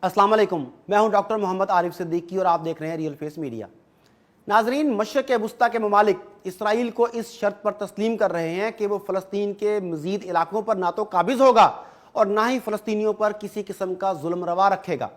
अस्सलाम वालेकुम, मैं हूं डॉक्टर मोहम्मद आरिफ सिद्दीकी और आप देख रहे हैं रियल फेस मीडिया। नाजरीन, मशरक़ वुस्ता के ममालिक इसराइल को इस शर्त पर तस्लीम कर रहे हैं कि वो फ़लस्तीन के मज़ीद इलाकों पर ना तो काबिज़ होगा और ना ही फ़लस्तीनियों पर किसी किस्म का जुल्म रवा रखेगा।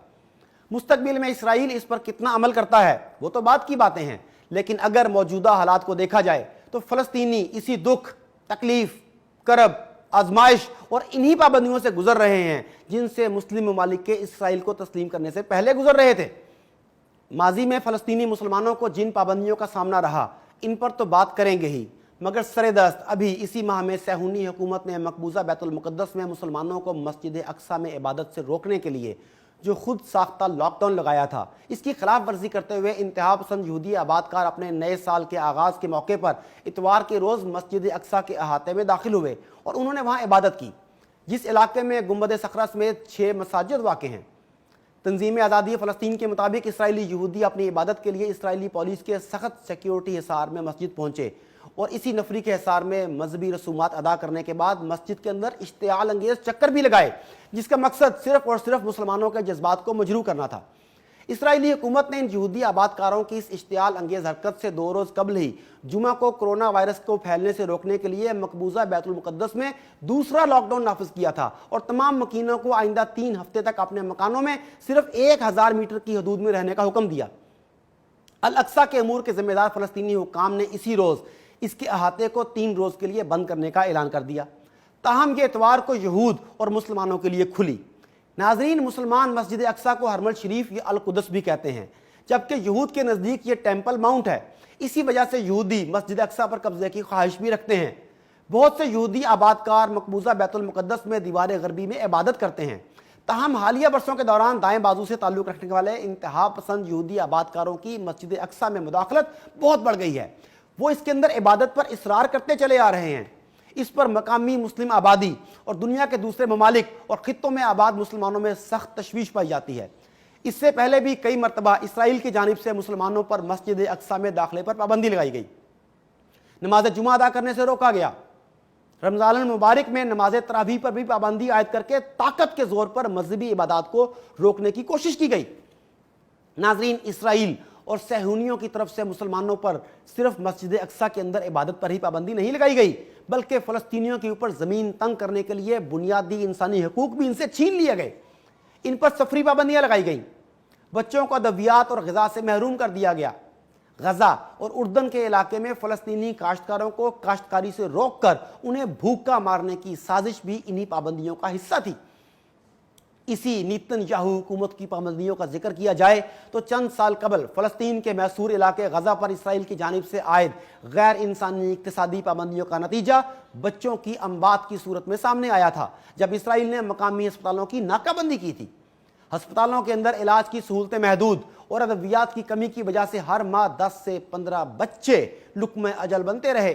मुस्तकबिल में इसराइल इस पर कितना अमल करता है वो तो बात की बातें हैं, लेकिन अगर मौजूदा हालात को देखा जाए तो फ़लस्तीनी इसी दुख, तकलीफ, करब, आजमाइश और इन्हीं पाबंदियों से गुजर रहे हैं जिनसे मुस्लिम ममालिक के इसराइल को तस्लीम करने से पहले गुजर रहे थे। माजी में फ़लस्तीनी मुसलमानों को जिन पाबंदियों का सामना रहा, इन पर तो बात करेंगे ही, मगर सरेदस्त अभी इसी माह में सहूनी हुकूमत ने मकबूजा बैतुल मुक़द्दस में मुसलमानों को मस्जिद अक्सा में इबादत से रोकने के लिए जो खुद साख्ता लॉकडाउन लगाया था, इसकी खिलाफ वर्जी करते हुए इंतहा पसंद यहूदी आबादकार अपने नए साल के आगाज़ के मौके पर इतवार के रोज़ मस्जिद अक्सा के अहाते में दाखिल हुए और उन्होंने वहाँ इबादत की, जिस इलाके में गुंबद सखरा समेत 6 मसाजिद वाक़ हैं। तंजीम आज़ादी फ़लस्तीन के मुताबिक इसराइली यहूदी अपनी इबादत के लिए इसराइली पुलिस के सख्त सिक्योरिटी हिसार में मस्जिद पहुँचे और इसी नफरी के हिसार में मजहबी रसूमात अदा करने के बाद मस्जिद के अंदर इश्तियाल अंगेज़ चक्कर भी लगाए, जिसका मकसद सिर्फ और सिर्फ मुसलमानों के जज्बात को मजरू करना था। इसराइली हुकूमत ने इन यहूदी आबादकारों की इस इश्तियाल अंगेज़ हरकत से 2 रोज़ कबल ही जुमा को कोरोना वायरस को फैलने से रोकने के लिए मकबूजा बैतुल मुक़द्दस में दूसरा लॉकडाउन नाफिज किया था और तमाम मकीनों को आइंदा 3 हफ्ते तक अपने मकानों में सिर्फ 1000 मीटर की हदूद में रहने का हुक्म दिया। अल अक्सा के अमूर के जिम्मेदार फ़लस्तीनी हुकाम ने इसी रोज़ इसके अहाते को 3 रोज़ के लिए बंद करने का ऐलान कर दिया। ताहम ये इतवार को यहूद और मुसलमानों के लिए खुली। नाजरीन, मुसलमान मस्जिद अक्सा को हरमल शरीफ या अल कुदस भी कहते हैं, जबकि यहूद के नज़दीक ये टेम्पल माउंट है। इसी वजह से यहूदी मस्जिद अक्सा पर कब्जे की ख्वाहिश भी रखते हैं। बहुत से यहूदी आबादकार मकबूजा बैतुल मुक़द्दस में दीवार गरबी में इबादत करते हैं। ताहम हालिया बरसों के दौरान दाएं बाजू से ताल्लुक़ रखने वाले इंतहा पसंद यहूदी आबादकारों की मस्जिद अक्सा में मुदाखलत बहुत बढ़ गई है। वो इसके अंदर इबादत पर इसरार करते चले आ रहे हैं। इस पर मकामी मुस्लिम आबादी और दुनिया के दूसरे ममालिक और खित्तों में आबाद मुसलमानों में सख्त तशवीश पाई जाती है। इससे पहले भी कई मरतबा इसराइल की जानिब से मुसलमानों पर मस्जिद अक्सा में दाखिले पर पाबंदी लगाई गई, नमाज जुमा अदा करने से रोका गया। रमज़ान मुबारक में नमाज तरावी पर भी पाबंदी आयद करके ताकत के जोर पर मजहबी इबादत को रोकने की कोशिश की गई। नाजरीन, इसराइल और सहूनियों की तरफ से मुसलमानों पर सिर्फ मस्जिद अक्सा के अंदर इबादत पर ही पाबंदी नहीं लगाई गई, बल्कि फ़लस्तीनियों के ऊपर ज़मीन तंग करने के लिए बुनियादी इंसानी हकूक़ भी इनसे छीन लिए गए। इन पर सफरी पाबंदियाँ लगाई गई। बच्चों को अदवियात और ग़िज़ा से महरूम कर दिया गया। गजा और उर्दन के इलाके में फ़लस्तीनी काश्तकारों को काश्तकारी से रोक कर उन्हें भूखा मारने की साजिश भी इन्हीं पाबंदियों का हिस्सा थी। इसी नेतन्याहू हुकूमत की पाबंदियों का जिक्र किया जाए तो चंद साल कबल फ़लस्तीन के मैसूर इलाके गजा पर इसराइल की जानिब से आयद गैर इंसानी इक़्तिसादी पाबंदियों का नतीजा बच्चों की अमवात की सूरत में सामने आया था, जब इसराइल ने मकामी अस्पतालों की नाकाबंदी की थी। अस्पतालों के अंदर इलाज की सहूलतें महदूद और अदवियात की कमी की वजह से हर माह 10 से 15 बच्चे लुक्मे अजल बनते रहे।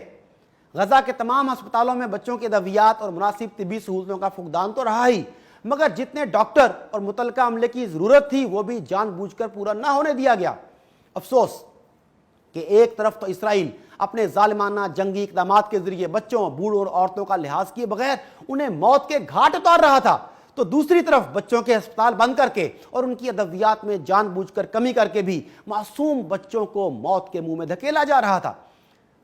गजा के तमाम अस्पतालों में बच्चों की अदवियात और मुनासिब तिब्बी सहूलतों का फुकदान तो रहा ही, मगर जितने डॉक्टर और मुतलका अमले की ज़रूरत थी वो भी जानबूझकर पूरा ना होने दिया गया। अफसोस कि एक तरफ तो इसराइल अपने जालिमाना जंगी इक़दामात के ज़रिए बच्चों, बूढ़ों और औरतों का लिहाज किए बगैर उन्हें मौत के घाट उतार रहा था, तो दूसरी तरफ बच्चों के अस्पताल बंद करके और उनकी अदवियात में जानबूझकर कमी करके भी मासूम बच्चों को मौत के मुंह में धकेला जा रहा था।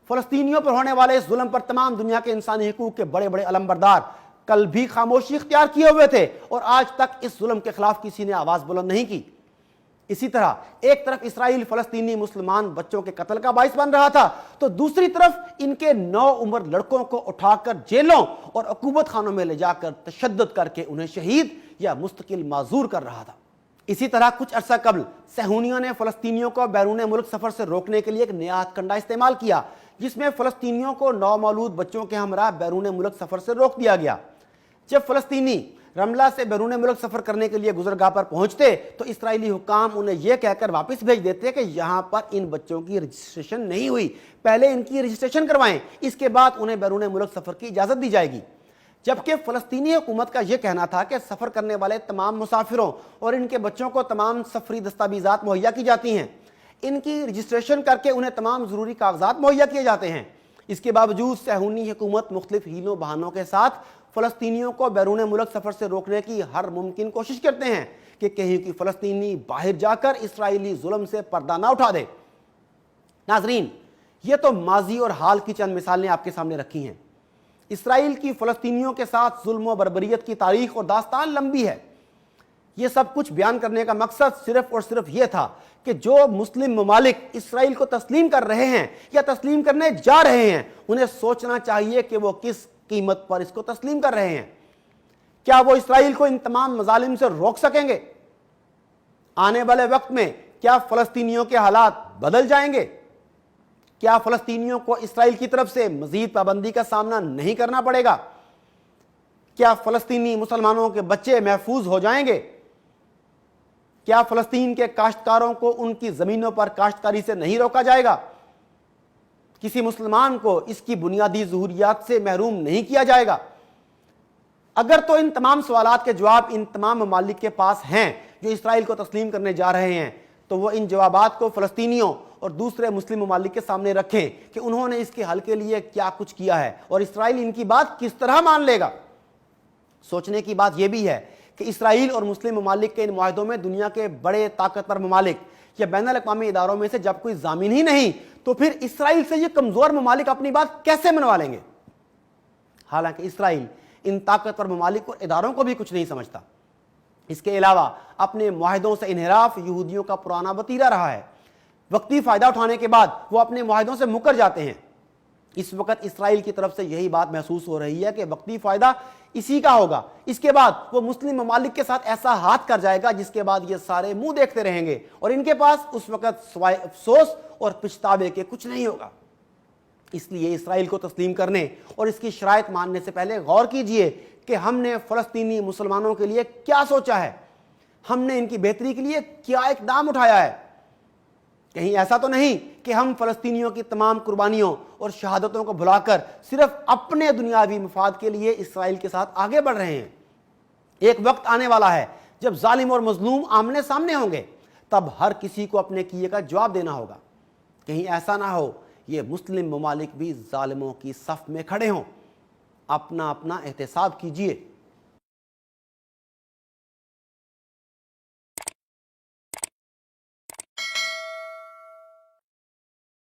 फ़लस्तीनियों पर होने वाले इस जुल्म पर तमाम दुनिया के इंसानी हकूक़ के बड़े बड़े अलमबरदार कल भी खामोशी इख्तियार किए हुए थे और आज तक इस जुल्म के खिलाफ किसी ने आवाज़ बुलंद नहीं की। इसी तरह एक तरफ इसराइल फ़लस्तीनी मुसलमान बच्चों के कत्ल का बाइस बन रहा था, तो दूसरी तरफ इनके 9 उम्र लड़कों को उठाकर जेलों और अकूबत खानों में ले जाकर तशद्दुद करके उन्हें शहीद या मुस्तकिल माजूर कर रहा था। इसी तरह कुछ अरसा कबल सहूनियों ने फ़लस्तीनियों को बैरून मुल्क सफ़र से रोकने के लिए एक नया हथकंडा इस्तेमाल किया, जिसमें फ़लस्तीनियों को नौमौलूद बच्चों के हमरा बैरून मुल्क सफ़र से रोक दिया गया। जब फ़लस्तीनी रमला से बैरून मुल्क सफ़र करने के लिए गुजरगाह पर पहुंचते तो इसराइली हुकाम उन्हें यह कहकर वापस भेज देते कि यहाँ पर इन बच्चों की रजिस्ट्रेशन नहीं हुई, पहले इनकी रजिस्ट्रेशन करवाएं, इसके बाद उन्हें बैरून मुल्क सफ़र की इजाज़त दी जाएगी। जबकि फ़लस्तीनी हुकूमत का यह कहना था कि सफ़र करने वाले तमाम मुसाफिरों और इनके बच्चों को तमाम सफरी दस्तावेज़ात मुहैया की जाती हैं, इनकी रजिस्ट्रेशन करके उन्हें तमाम ज़रूरी कागजात मुहैया किए जाते हैं। इसके बावजूद सहूनी हुकूमत मुख्तलिफ हीलों बहानों के साथ फ़लस्तीनियों को बैरून मुल्क सफ़र से रोकने की हर मुमकिन कोशिश करते हैं, کہ कहीं कोई फ़लस्तीनी बाहर जाकर इसराइली जुल्म से पर्दा ना उठा दे। नाजरीन, ये तो माजी और हाल की चंद मिसालें आपके सामने रखी हैं। इसराइल की फ़लस्तीनियों के साथ जुल्म और बर्बरियत की तारीख और दास्तान लंबी है। ये सब कुछ बयान करने का मकसद सिर्फ और सिर्फ ये था कि जो मुस्लिम ममालिक इसराइल को तस्लीम कर रहे हैं या तस्लीम करने जा रहे हैं, उन्हें सोचना चाहिए कि वो किस कीमत पर इसको तस्लीम कर रहे हैं। क्या वो इसराइल को इन तमाम मजालिम से रोक सकेंगे? आने वाले वक्त में क्या फ़लस्तीनियों के हालात बदल जाएंगे? क्या फ़लस्तीनियों को इसराइल की तरफ से मजीद पाबंदी का सामना नहीं करना पड़ेगा? क्या फ़लस्तीनी मुसलमानों के बच्चे महफूज हो जाएंगे? क्या फ़लस्तीन के काश्तकारों को उनकी ज़मीनों पर काश्तकारी से नहीं रोका जाएगा? किसी मुसलमान को इसकी बुनियादी ज़रूरियात से महरूम नहीं किया जाएगा? अगर तो इन तमाम सवालात के जवाब इन तमाम ममालिक के पास हैं जो इसराइल को तस्लीम करने जा रहे हैं, तो वो इन जवाबात को फ़लस्तीनियों और दूसरे मुस्लिम ममालिक के सामने रखें कि उन्होंने इसके हल के लिए क्या कुछ किया है और इसराइल इनकी बात किस तरह मान लेगा। सोचने की बात यह भी है कि इसराइल और मुस्लिम ममालिक के इन मुआहदों में दुनिया के बड़े ताकतवर ममालिक या बैनुल-अक़वामी इदारों में से जब कोई ज़ामिन ही नहीं, तो फिर इसराइल से ये कमज़ोर ममालिक अपनी बात कैसे मनवा लेंगे? हालांकि इसराइल इन ताकतवर ममालिक और इदारों को भी कुछ नहीं समझता। इसके अलावा अपने मुआहदों से इन्हिराफ यहूदियों का पुराना वतीरा रहा है। वक्ती फ़ायदा उठाने के बाद वो अपने मुआहदों से मुकर जाते हैं। इस वक्त इसराइल की तरफ से यही बात महसूस हो रही है कि वक्ती फ़ायदा इसी का होगा। इसके बाद वो मुस्लिम ममालिक के साथ ऐसा हाथ कर जाएगा जिसके बाद ये सारे मुंह देखते रहेंगे और इनके पास उस वक्त सिवाय अफसोस और पछतावे के कुछ नहीं होगा। इसलिए इसराइल को तस्लीम करने और इसकी शराइत मानने से पहले गौर कीजिए कि हमने फ़लस्तीनी मुसलमानों के लिए क्या सोचा है, हमने इनकी बेहतरी के लिए क्या इक़दाम उठाया है। कहीं ऐसा तो नहीं कि हम फ़लस्तीनियों की तमाम कुर्बानियों और शहादतों को भुलाकर सिर्फ अपने दुनियावी मफाद के लिए इसराइल के साथ आगे बढ़ रहे हैं। एक वक्त आने वाला है जब जालिम और मजलूम आमने सामने होंगे, तब हर किसी को अपने किए का जवाब देना होगा। कहीं ऐसा ना हो ये मुस्लिम ममालिक भी जालिमों की सफ में खड़े हों। अपना अपना एहतसाब कीजिए।